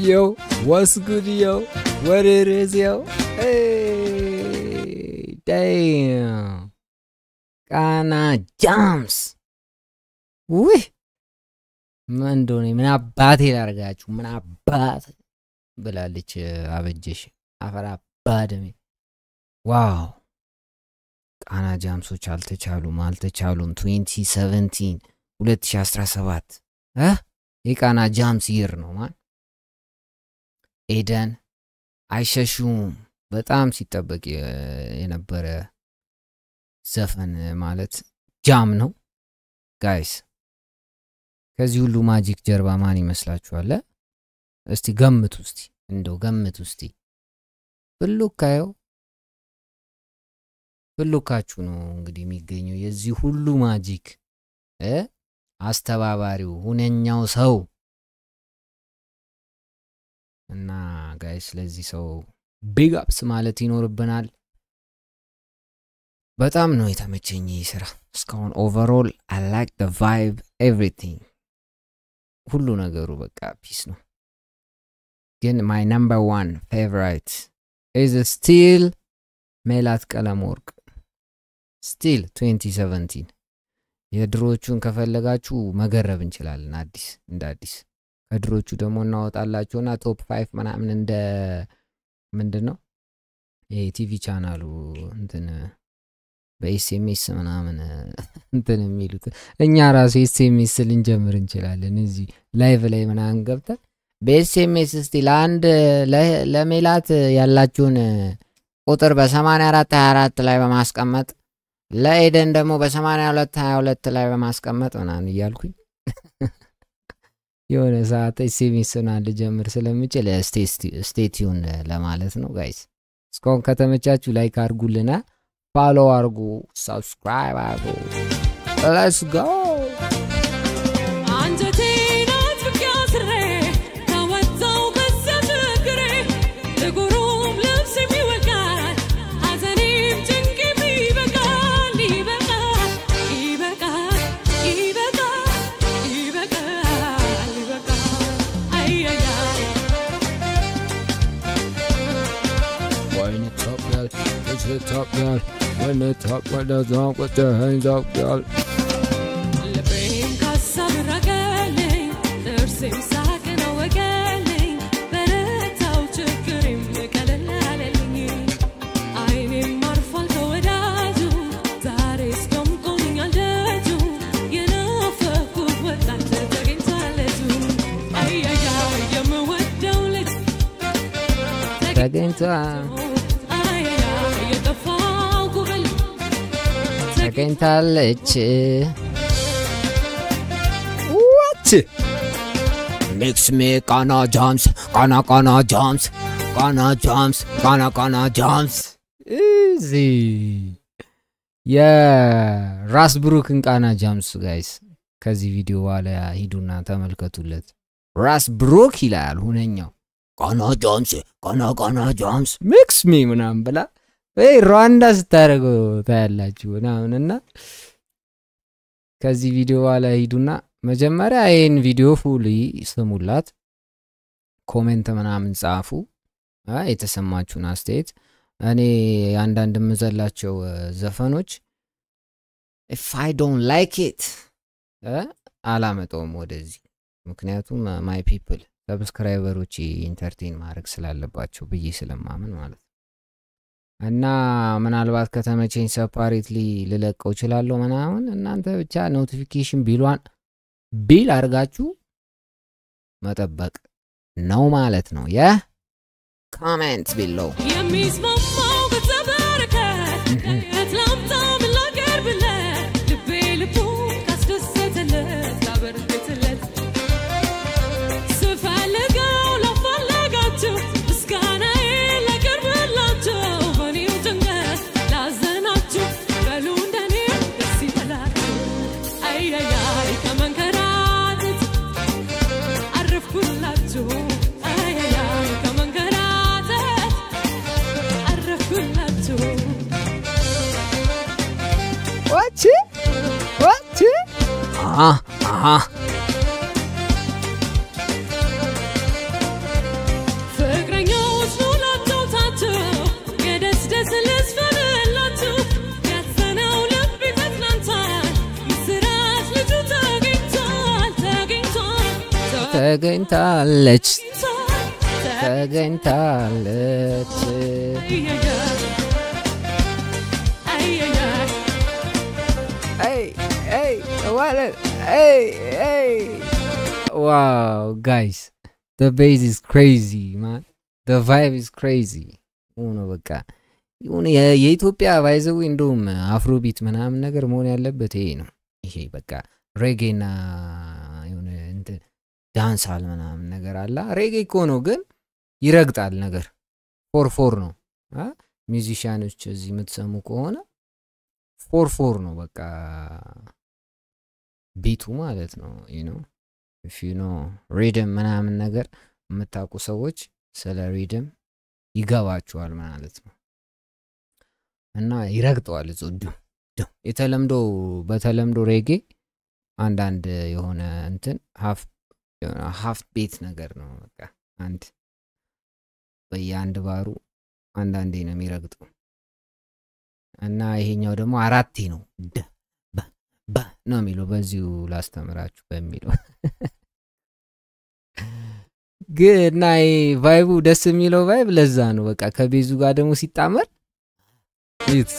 Yo, what's good, yo? What it is, yo? Hey, damn. Kana jumps. Wee. Mandoni, mina bati largachu, mina bat. Belalich abejish. Afara badami. Wow. Kana jumps chalte chalu, malte chalum 2017. 2017. Huh? Kana jumps year no man. Eden አይሸሹም በጣም ሲጠበቅ የነበረ ዘፈን ማለት ጃም ነው ጋይስ ከዚህ ሁሉ ማጂክ ጀርባ ማን ይመስላችኋል እስቲ ገምቱ እስቲ እንደው ገምቱ እስቲ ብሉካችሁ ነው እንግዲህ የሚገኘው የዚህ ሁሉ ማጂክ አስተባባሪው ሁነኛው ሰው እና ጋይስ ለዚህ ሰው ቢግ አፕስ ማለት ይኖርብናል በጣም ነው የተመቸኝ ይስራ እስካሁን ኦቨርኦል I like the vibe everything ሁሉ ነገሩ በቃ ፒስ ነው ግን my number one favorite is still ሜላት ቀለምወርቅ still 2017 የድሮቹን ከፈለጋችሁ መገረብ እንችላለን አዲስ እንደ አዲስ ከድሮቹ ደግሞ እናወጣላችሁና ቶፕ 5 ምናምን እንደ ምንድነው ቲቪ ቻናሉ እንትን በኤስኤምኤስ ምናምን እንትን የሚሉት እኛ ራሱ ኤስኤምኤስ ልንጀምር እንችላለን እዚህ ላይቭ ላይ ምናምን ገብተን በኤስኤምኤስ እስቲ ለአንድ ለሜላት ያላችሁን ቁጥር በ8424 ላይ በማስቀመጥ ለኤደን ደግሞ በ8222 ላይ በማስቀመጥ ምናምን ይያልኩኝ የሆነ ሰዓት ኤስኤምኤስን አንድ ጀምር ስለምችል ስቴይ ቲዩን ለማለት ነው ጋይስ እስካሁን ከተመቻችሁ ላይክ አድርጉልና ፎሎ አድርጉ ሰብስክራይብ አድርጉ let's go Top girl, when the top with the song with your hands up, girl. Lebrein kasabra galing, dersim sakin awa galing, beretaw chukrim kalalalingi. Aynim marfal kawadaju, zaris kom koning aldaju, yenafakut wadat tagin talaju. Ay ay ay, yamu wadawlit, tagin talaju. ተገኝታለች what mix me kana jumps easy ራስ ብሩክን ቃና ጃምስ ጋይስ ከዚህ ቪዲዮ በኋላ ሂዱና ተመልከቱለት ራስ ብሩክ ይላል ሁነኛው ቃና ጃምስ mix me ምናምን ብላ ሩዋንዳ ስታረጉ ታያላችሁ ምናምንና ከዚህ ቪዲዮ በኋላ ሂዱና መጀመሪያ ይሄን ቪዲዮ ፉሊ ስሙላት ኮሜንት ምናምን ጻፉ የተሰማችሁን አስተያየት እኔ አንዳንድ ምዘላቸው ዘፈኖች if I don't like it አላመጣውም ወደዚህ ምክንያቱም my people ሰብስክራይበሮች ኢንተርቴይን ማድረግ ስላለባቸው ብዬ ስለማምን ማለት እና ምናልባት ከተመቸኝ ሰፓሬትሊ ልለቀው ይችላልው ምናምን እናንተ ብቻ ኖቲፊኬሽን ቢል አርጋችሁ መጠበቅ ነው ማለት ነው ያ ኮሜንት below የሚስማማው በተባረከ አትላምጣ ብላገር ብለ ልቤ ልቡ ካስደሰተለ what ፍቅረኛዎች ኑላቸው ታቸው የደስ ደስ ልስፈንላቸው ያዘነው ልብ ይተዝናንታል ስራት ልጁ ተገኝታለች hey wow guys the bass is crazy man the vibe is crazy በቃ የሆነ የኢትዮጵያ ባይዘው እንደውም አፍሮቢት ምናምን ነገር መሆን ያለበት ይሄ ነው ይሄ በቃ ሬጌና የሆነ እንት ዳንሳል ምናምን ነገር አለ ሬጌ እኮ ነው ግን ይረግጣል ነገር ፎር ነው ሚውዚሻኖች እዚህ የምትሰሙ ከሆነ ፎር ነው በቃ ቢቱ ማለት ነው you know if you know rhythm ምናምን ነገር የምታውቁ ሰዎች ስለ rhythm ይገባችኋል ማለት ነው እና ይረግጣል ጾዱ በተለምዶ ሬጌ አንዳንድ የሆነ እንትን half beat ነገር ነው በቃ አንድ በያንድ ባሩ አንዳንዴ ነው የሚረግጠው እና ይሄኛው ደግሞ አራቴ ነው ነው የሚለው በዚሁ ላስተምራችሁ በሚለው ግን ናይ ቫይቡ ደስ የሚለው ቫይብ ለዛ ነው በቃ ከቤዙ ጋር ደግሞ ሲጣመር it's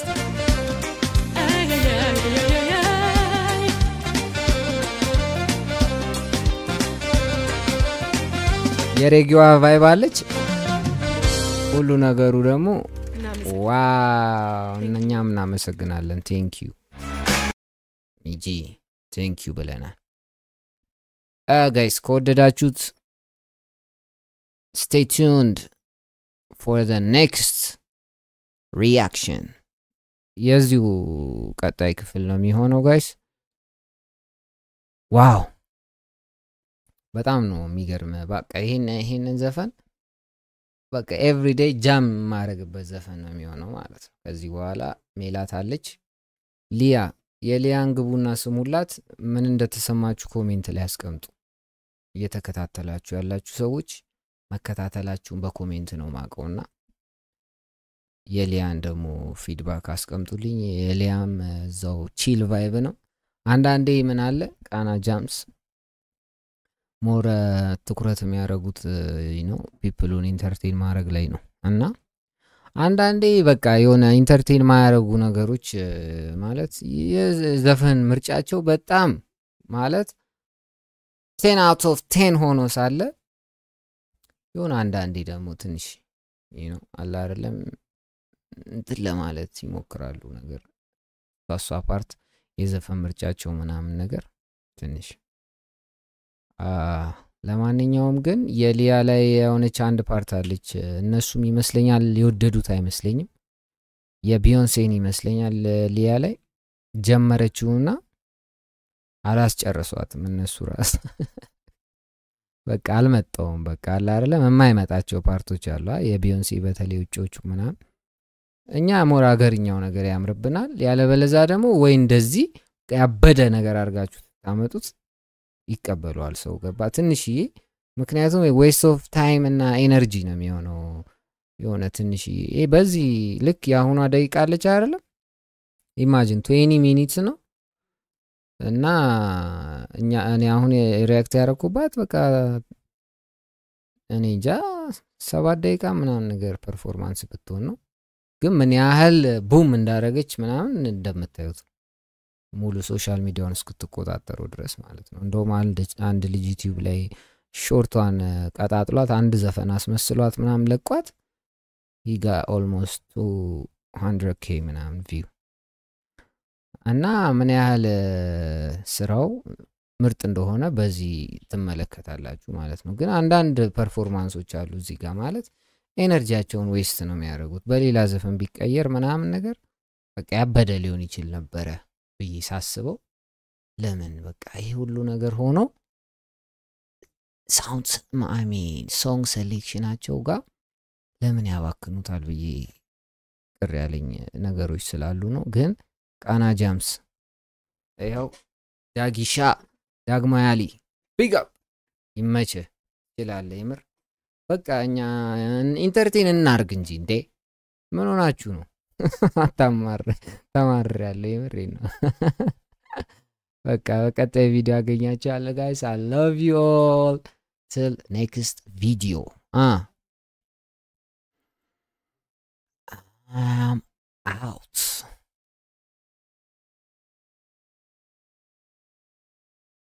የሬጌዋ ቫይብ አለች ሁሉ ነገሩ ደግሞ ዋው እኛም እናመሰግናለን thank you ሚጂ thank you ብለናል guys ከወደዳችሁት stay tuned for the next reaction የዚሁ ቀጣይ ክፍል ነው የሚሆነው guys ዋው በጣም ነው የሚገርም በቃ ይሄንን ዘፈን በቃ ኤቭሪዴይ ጃም ማረግበት ዘፈን ነው የሚሆነው ማለት ነው ከዚህ በኋላ ሜላት አለች ሊያ የሊያን ግቡና ስሙላት ምን እንደተሰማችሁ ኮሜንት ላይ አስቀምጡ እየተከታተላችሁ ያላችሁ ሰዎች መከታተላችሁን በኮሜንት ነው ማቀውና የሊያን ደግሞ ፊድባክ አስቀምጡልኝ የሊያም ዘው ቺል ቫይብ ነው አንዳንዴ ምን አለ ቃና ጃምስ ሞር ትኩረት የሚያረጉት ነው ፒፕሉን ኢንተርቴይን ማድረግ ላይ ነው እና አንዳንዴ በቃ የሆነ ኢንተርቴይን ማያረጉ ነገሮች ማለት የዘፈን ምርጫቸው በጣም ማለት 10 out of 10 ሆኖ ሳለ የሆነ አንዳንዴ ደግሞ ትንሽ አላ አይደለም እንትን ለማለት ይሞክራሉ ነገር ታሷ ፓርት የዘፈን ምርጫቸው ምናምን ነገር ትንሽ ለማንኛውም ግን የሊያ ላይ የሆነች አንድ ፓርት አለች እነሱም ይመስለኛል ሊወደዱት አይመስለኝም የቢዮንሴን ይመስለኛል ሊያ ላይ ጀመረችውና አላስጨረሷትም እነሱ ራስ በቃ አልመጣውም በቃ አላ አይደለም የማይመጣቸው ፓርቶች አሉ የቢዮንሴ በተለይ ውጪዎቹ ምናምን እኛ ሞራ ሀገርኛው ነገር ያምርብናል ያለበለዛ ደግሞ ወይ እንደዚህ ያበደ ነገር አርጋችሁ ታመጡት ይቀበሏል ሰው ገባ ትንሽዬ ምክንያቱም ዌስት ኦፍ ታይም እና ኤነርጂ ነው የሚሆነው የሆነ ትንሽዬ በዚህ ልክ ያሁኑ ደቂቃ አለች አይደለም ኢማጂን 20 ሚኒትስ ነው እና እኔ አሁን ሪአክት ያረኩባት በቃ እኔ ጃ 7 ደቂቃ ምናምን ነገር ፐርፎርማንስ ብትሆን ነው ግን ምን ያህል ቡም እንዳረገች ምናምን እንደምታዩት ሙሉ ሶሻል ሚዲያውን እስክትቆጣጣሩ ድረስ ማለት ነው እንደውም አንድ ልጅ ዩቲዩብ ላይ ሾርቷን ቀጣጥሏት አንድ ዘፈን አስመስሏት ምናምን ለቋት he got almost 200k ምናምን ቪው እና ምን ያህል ስራው ምርጥ እንደሆነ በዚህ ትመለከታላችሁ ማለት ነው ግን አንዳንድ ፐርፎርማንሶች አሉ እዚህ ጋር ማለት ኤነርጂያቸውን ዌስት ነው የሚያደርጉት በሌላ ዘፈን ቢቀየር ምናምን ነገር በቃ ያበደ ሊሆን ይችል ነበር በየሳስበው ለምን በቃ ይሄ ሁሉ ነገር ሆኖ ሳውንድ ማአሚን ሶንግ ሴሌክሽናቸው ጋር ለምን ያባክኑታል በየ ቅር ያለኝ ነገሮች ስላሉ ነው ግን ቃና ጃምስ ይኸው ዳጊሻ ዳግማያሊ ቢግ አፕ ይመችህ ይላል የምር በቃ እኛ ኢንተርቴን እናርግ እንጂ እንዴ ምን ሆናችሁ ነው ተማር ያለው የምሬ ነው በቃ በቀጣይ ቪዲዮ አገኛችኋለሁ guys I love you all till next video I'm out